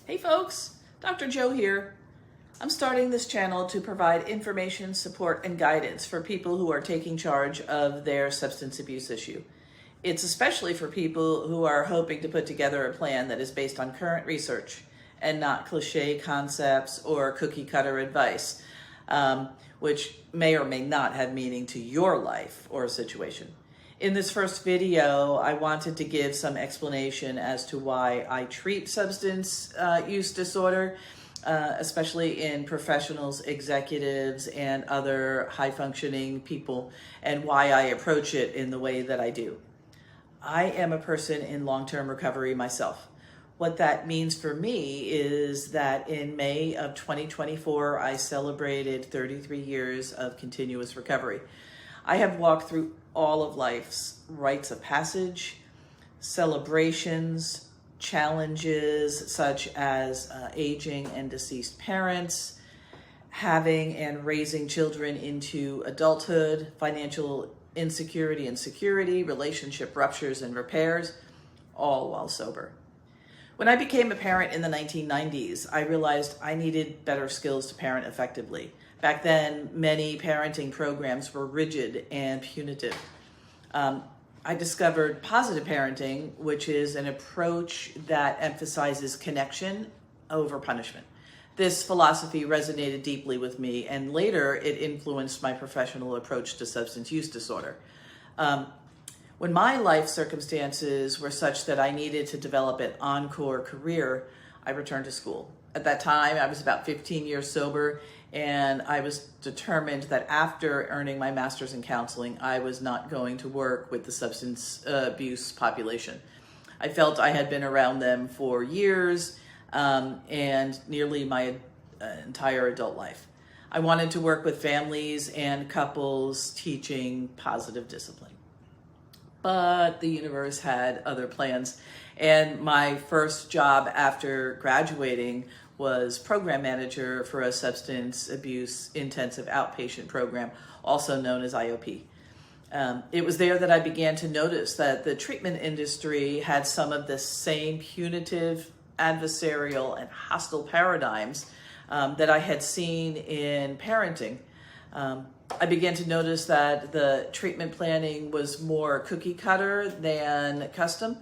Hey folks, Dr. Joe here. I'm starting this channel to provide information, support, and guidance for people who are taking charge of their substance abuse issue. It's especially for people who are hoping to put together a plan that is based on current research and not cliche concepts or cookie cutter advice, which may or may not have meaning to your life or situation. In this first video, I wanted to give some explanation as to why I treat substance use disorder, especially in professionals, executives, and other high-functioning people, and why I approach it in the way that I do. I am a person in long-term recovery myself. What that means for me is that in May of 2024, I celebrated 33 years of continuous recovery. I have walked through all of life's rites of passage, celebrations, challenges such as aging and deceased parents, having and raising children into adulthood, financial insecurity and security, relationship ruptures and repairs, all while sober. When I became a parent in the 1990s, I realized I needed better skills to parent effectively. Back then, many parenting programs were rigid and punitive. I discovered positive parenting, which is an approach that emphasizes connection over punishment. This philosophy resonated deeply with me, and later it influenced my professional approach to substance use disorder. When my life circumstances were such that I needed to develop an encore career, I returned to school. At that time, I was about 15 years sober, and I was determined that after earning my master's in counseling, I was not going to work with the substance abuse population. I felt I had been around them for years and nearly my entire adult life. I wanted to work with families and couples teaching positive discipline. But the universe had other plans, and my first job after graduating was program manager for a substance abuse intensive outpatient program, also known as IOP. It was there that I began to notice that the treatment industry had some of the same punitive, adversarial, and hostile paradigms that I had seen in parenting. I began to notice that the treatment planning was more cookie cutter than custom.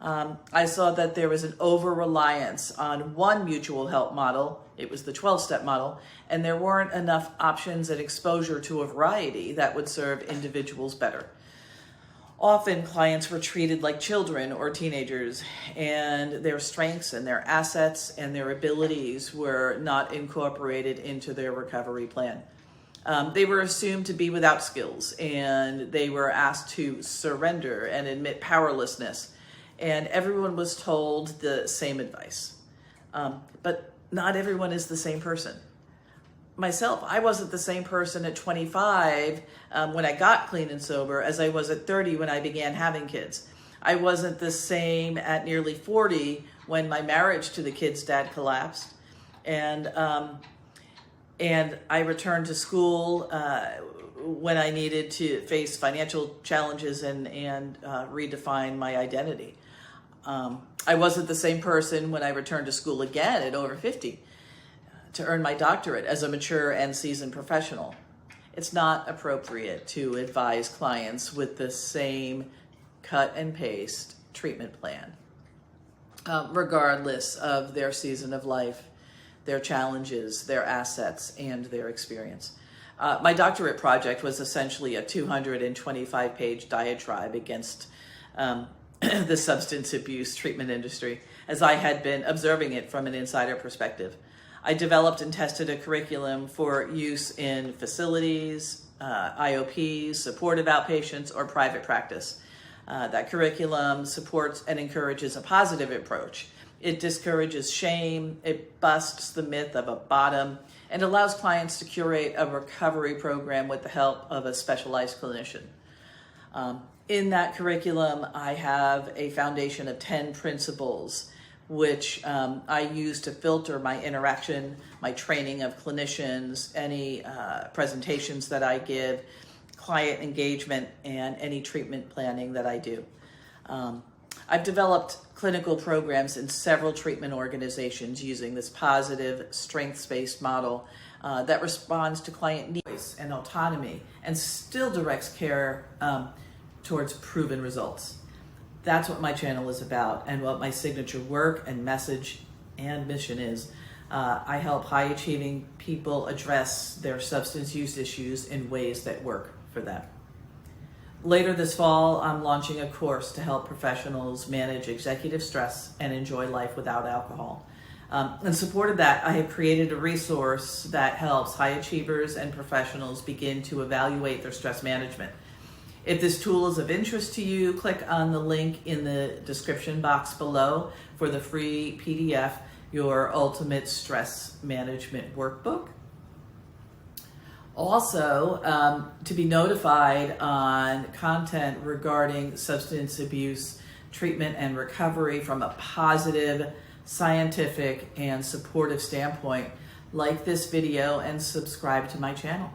I saw that there was an over-reliance on one mutual help model. It was the 12-step model, and there weren't enough options and exposure to a variety that would serve individuals better. Often clients were treated like children or teenagers, and their strengths and their assets and their abilities were not incorporated into their recovery plan. They were assumed to be without skills, and they were asked to surrender and admit powerlessness. And everyone was told the same advice. But not everyone is the same person. Myself, I wasn't the same person at 25 when I got clean and sober as I was at 30 when I began having kids. I wasn't the same at nearly 40 when my marriage to the kid's dad collapsed. And I returned to school when I needed to face financial challenges and redefine my identity. I wasn't the same person when I returned to school again at over 50 to earn my doctorate as a mature and seasoned professional. It's not appropriate to advise clients with the same cut and paste treatment plan, regardless of their season of life, their challenges, their assets, and their experience. My doctorate project was essentially a 225-page diatribe against the substance abuse treatment industry, as I had been observing it from an insider perspective. I developed and tested a curriculum for use in facilities, IOPs, supportive outpatients, or private practice. That curriculum supports and encourages a positive approach. It discourages shame, it busts the myth of a bottom, and allows clients to curate a recovery program with the help of a specialized clinician. In that curriculum, I have a foundation of 10 principles, which I use to filter my interaction, my training of clinicians, any presentations that I give, client engagement, and any treatment planning that I do. I've developed clinical programs in several treatment organizations using this positive, strengths-based model that responds to client needs and autonomy and still directs care towards proven results. That's what my channel is about and what my signature work and message and mission is. I help high-achieving people address their substance use issues in ways that work for them. Later this fall, I'm launching a course to help professionals manage executive stress and enjoy life without alcohol. In support of that, I have created a resource that helps high achievers and professionals begin to evaluate their stress management. If this tool is of interest to you, click on the link in the description box below for the free PDF, Your Ultimate Stress Management Workbook. Also, to be notified on content regarding substance abuse treatment and recovery from a positive, scientific, and supportive standpoint, like this video and subscribe to my channel.